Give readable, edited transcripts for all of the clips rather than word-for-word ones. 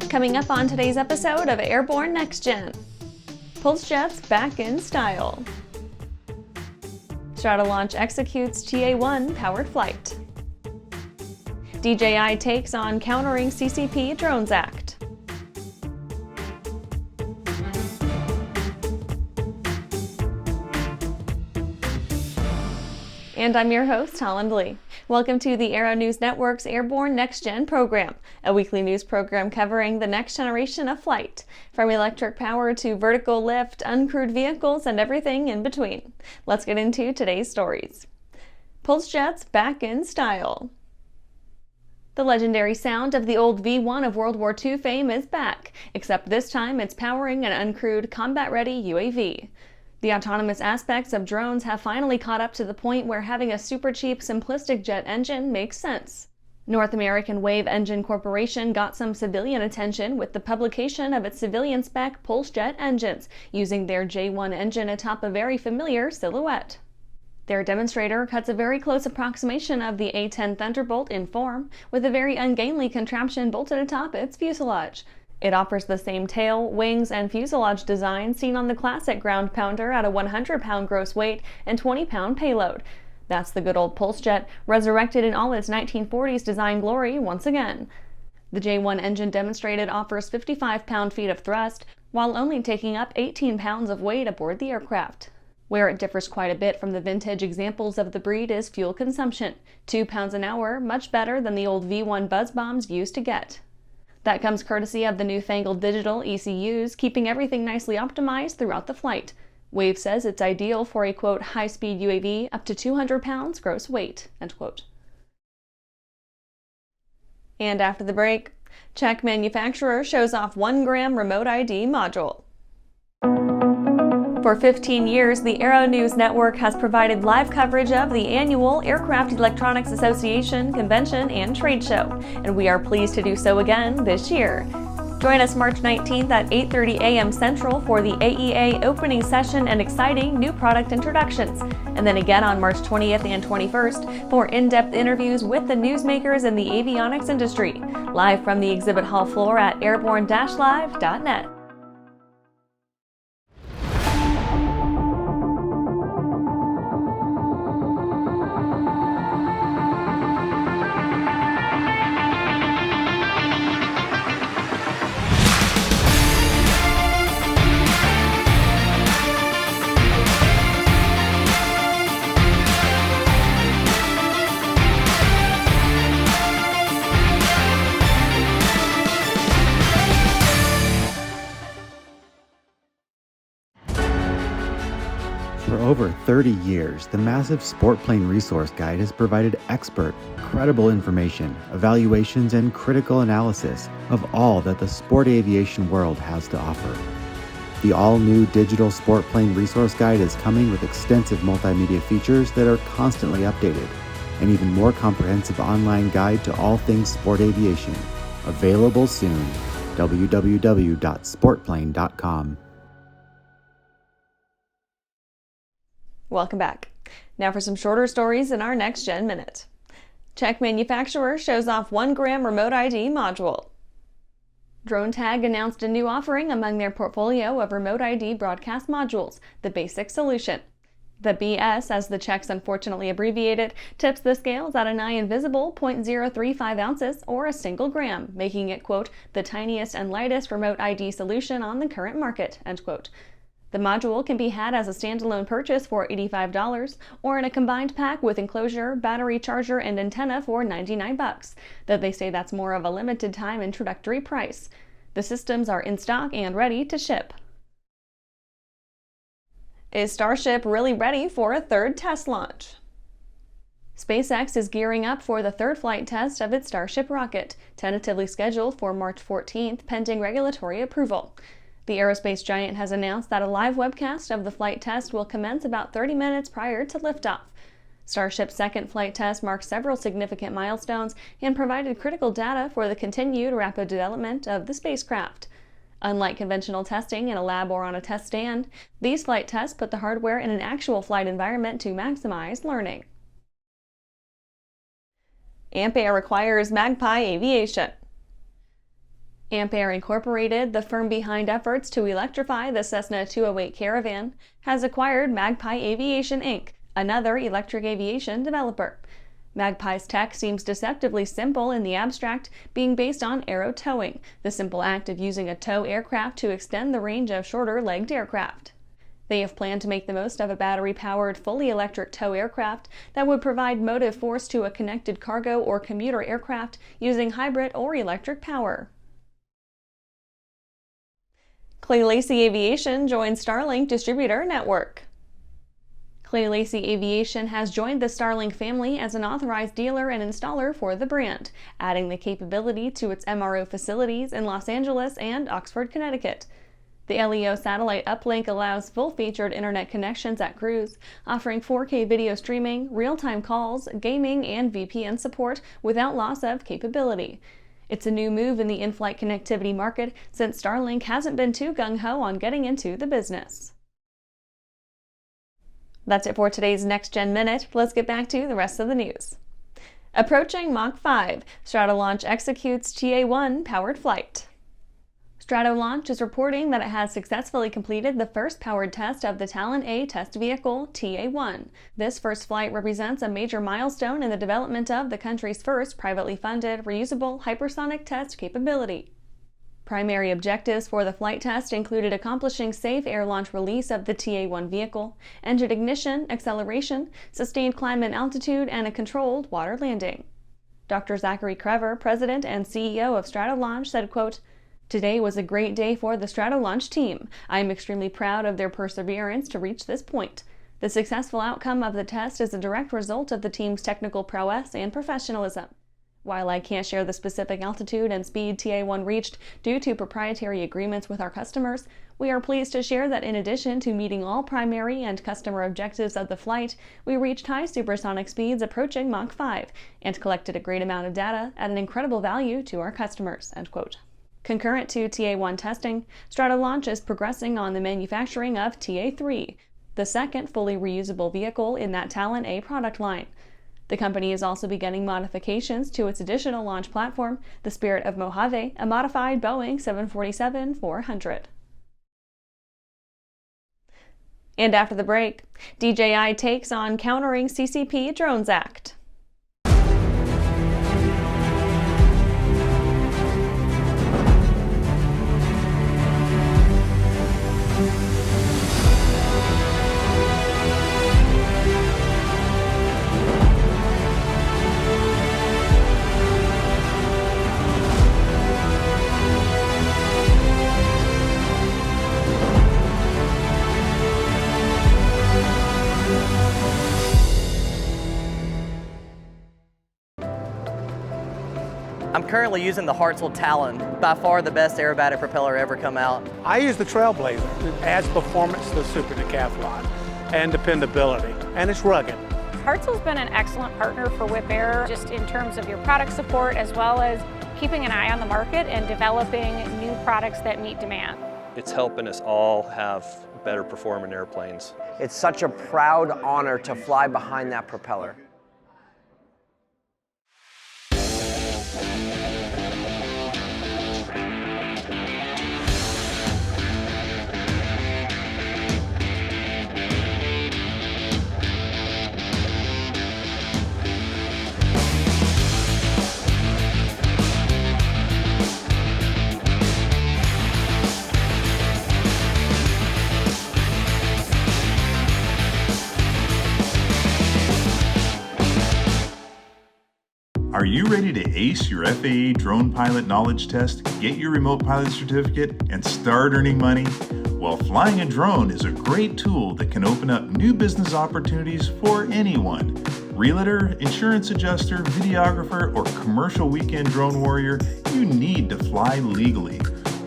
Coming up on today's episode of Airborne-NextGen. Pulsejets back in style. Stratolaunch executes TA-1 powered flight. DJI takes on countering CCP Drones Act. And I'm your host, Holland Lee. Welcome to the Aero-News Network's Airborne-NextGen program, a weekly news program covering the next generation of flight, from electric power to vertical lift, uncrewed vehicles, and everything in between. Let's get into today's stories. Pulsejets back in style. The legendary sound of the old V1 of World War II fame is back, except this time it's powering an uncrewed, combat-ready UAV. The autonomous aspects of drones have finally caught up to the point where having a super cheap, simplistic jet engine makes sense. North American Wave Engine Corporation got some civilian attention with the publication of its civilian spec Pulsejet engines, using their J1 engine atop a very familiar silhouette. Their demonstrator cuts a very close approximation of the A-10 Thunderbolt in form, with a very ungainly contraption bolted atop its fuselage. It offers the same tail, wings, and fuselage design seen on the classic ground pounder at a 100-pound gross weight and 20-pound payload. That's the good old Pulsejet, resurrected in all its 1940s design glory once again. The J1 engine demonstrated offers 55 pound-feet of thrust, while only taking up 18 pounds of weight aboard the aircraft. Where it differs quite a bit from the vintage examples of the breed is fuel consumption. 2 pounds an hour, much better than the old V1 buzz bombs used to get. That comes courtesy of the newfangled digital ECUs, keeping everything nicely optimized throughout the flight. Wave says it's ideal for a, quote, high-speed UAV up to 200 pounds gross weight, end quote. And after the break, Czech manufacturer shows off 1-gram remote ID module. For 15 years, the Aero-News network has provided live coverage of the annual Aircraft Electronics Association Convention and Trade Show, and we are pleased to do so again this year. Join us March 19th at 8:30 a.m. Central for the AEA opening session and exciting new product introductions, and then again on March 20th and 21st for in-depth interviews with the newsmakers in the avionics industry, live from the exhibit hall floor at airborne-live.net. For over 30 years, the massive Sport Plane Resource Guide has provided expert, credible information, evaluations, and critical analysis of all that the sport aviation world has to offer. The all-new digital Sport Plane Resource Guide is coming with extensive multimedia features that are constantly updated, an even more comprehensive online guide to all things sport aviation. Available soon. www.sportplane.com. Welcome back. Now for some shorter stories in our Next Gen Minute. Czech manufacturer shows off 1-gram remote ID module. DroneTag announced a new offering among their portfolio of remote ID broadcast modules, the Basic Solution. The BS, as the Czechs unfortunately abbreviate it, tips the scales at a nigh invisible 0.035 ounces or a single gram, making it, quote, the tiniest and lightest remote ID solution on the current market, end quote. The module can be had as a standalone purchase for $85 or in a combined pack with enclosure, battery charger, and antenna for $99, though they say that's more of a limited time introductory price. The systems are in stock and ready to ship. Is Starship really ready for a third test launch? SpaceX is gearing up for the third flight test of its Starship rocket, tentatively scheduled for March 14th pending regulatory approval. The aerospace giant has announced that a live webcast of the flight test will commence about 30 minutes prior to liftoff. Starship's second flight test marked several significant milestones and provided critical data for the continued rapid development of the spacecraft. Unlike conventional testing in a lab or on a test stand, these flight tests put the hardware in an actual flight environment to maximize learning. Ampaire requires Magpie Aviation. Ampaire Incorporated, the firm behind efforts to electrify the Cessna 208 Caravan, has acquired Magpie Aviation Inc., another electric aviation developer. Magpie's tech seems deceptively simple in the abstract, being based on aero-towing, the simple act of using a tow aircraft to extend the range of shorter-legged aircraft. They have planned to make the most of a battery-powered, fully electric tow aircraft that would provide motive force to a connected cargo or commuter aircraft using hybrid or electric power. Clay Lacy Aviation joins Starlink Distributor Network. Clay Lacy Aviation has joined the Starlink family as an authorized dealer and installer for the brand, adding the capability to its MRO facilities in Los Angeles and Oxford, Connecticut. The LEO satellite uplink allows full-featured internet connections at cruise, offering 4K video streaming, real-time calls, gaming, and VPN support without loss of capability. It's a new move in the in-flight connectivity market since Starlink hasn't been too gung-ho on getting into the business. That's it for today's Next Gen Minute. Let's get back to the rest of the news. Approaching Mach 5, Stratolaunch executes TA-1 powered flight. Stratolaunch is reporting that it has successfully completed the first powered test of the Talon A test vehicle, TA-1. This first flight represents a major milestone in the development of the country's first privately funded, reusable hypersonic test capability. Primary objectives for the flight test included accomplishing safe air-launch release of the TA-1 vehicle, engine ignition, acceleration, sustained climb and altitude, and a controlled water landing. Dr. Zachary Crever, president and CEO of Stratolaunch, said, quote, "Today was a great day for the Stratolaunch team. I am extremely proud of their perseverance to reach this point. The successful outcome of the test is a direct result of the team's technical prowess and professionalism. While I can't share the specific altitude and speed TA-1 reached due to proprietary agreements with our customers, we are pleased to share that in addition to meeting all primary and customer objectives of the flight, we reached high supersonic speeds approaching Mach 5 and collected a great amount of data at an incredible value to our customers." End quote. Concurrent to TA-1 testing, Stratolaunch is progressing on the manufacturing of TA-3, the second fully reusable vehicle in that Talon A product line. The company is also beginning modifications to its additional launch platform, the Spirit of Mojave, a modified Boeing 747-400. And after the break, DJI takes on Countering CCP Drones Act. I'm currently using the Hartzell Talon, by far the best aerobatic propeller ever come out. I use the Trailblazer. It adds performance to the Super Decathlon and dependability, and it's rugged. Hartzell's been an excellent partner for Whip Air, just in terms of your product support as well as keeping an eye on the market and developing new products that meet demand. It's helping us all have better performing airplanes. It's such a proud honor to fly behind that propeller. Are you ready to ace your FAA drone pilot knowledge test, get your remote pilot certificate, and start earning money? Well, flying a drone is a great tool that can open up new business opportunities for anyone. Realtor, insurance adjuster, videographer, or commercial weekend drone warrior, you need to fly legally.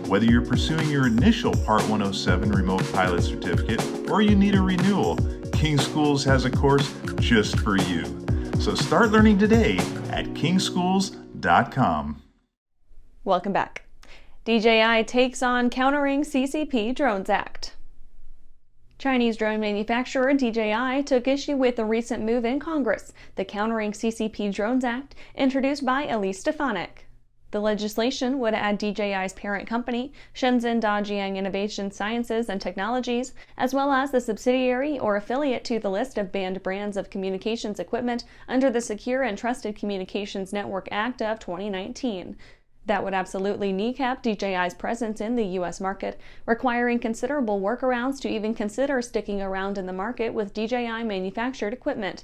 Whether you're pursuing your initial Part 107 remote pilot certificate or you need a renewal, King Schools has a course just for you. So start learning today at kingschools.com. Welcome back. DJI takes on Countering CCP Drones Act. Chinese drone manufacturer DJI took issue with a recent move in Congress, the Countering CCP Drones Act, introduced by Elise Stefanik. The legislation would add DJI's parent company, Shenzhen Dajiang Innovation Sciences and Technologies, as well as the subsidiary or affiliate to the list of banned brands of communications equipment under the Secure and Trusted Communications Network Act of 2019. That would absolutely kneecap DJI's presence in the U.S. market, requiring considerable workarounds to even consider sticking around in the market with DJI manufactured equipment.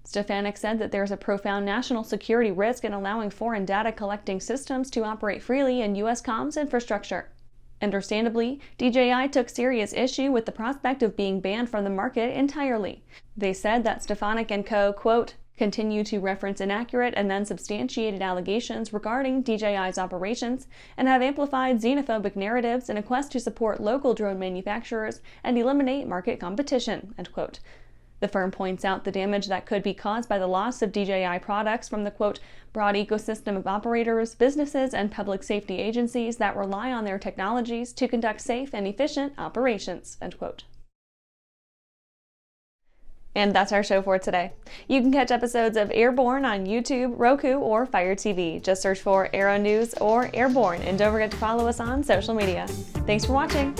Stefanik said that there's a profound national security risk in allowing foreign data collecting systems to operate freely in U.S. comms infrastructure. Understandably, DJI took serious issue with the prospect of being banned from the market entirely. They said that Stefanik and co., quote, continue to reference inaccurate and unsubstantiated allegations regarding DJI's operations and have amplified xenophobic narratives in a quest to support local drone manufacturers and eliminate market competition, end quote. The firm points out the damage that could be caused by the loss of DJI products from the, quote, broad ecosystem of operators, businesses, and public safety agencies that rely on their technologies to conduct safe and efficient operations, end quote. And that's our show for today. You can catch episodes of Airborne on YouTube, Roku, or Fire TV. Just search for Aero-News or Airborne, and don't forget to follow us on social media. Thanks for watching.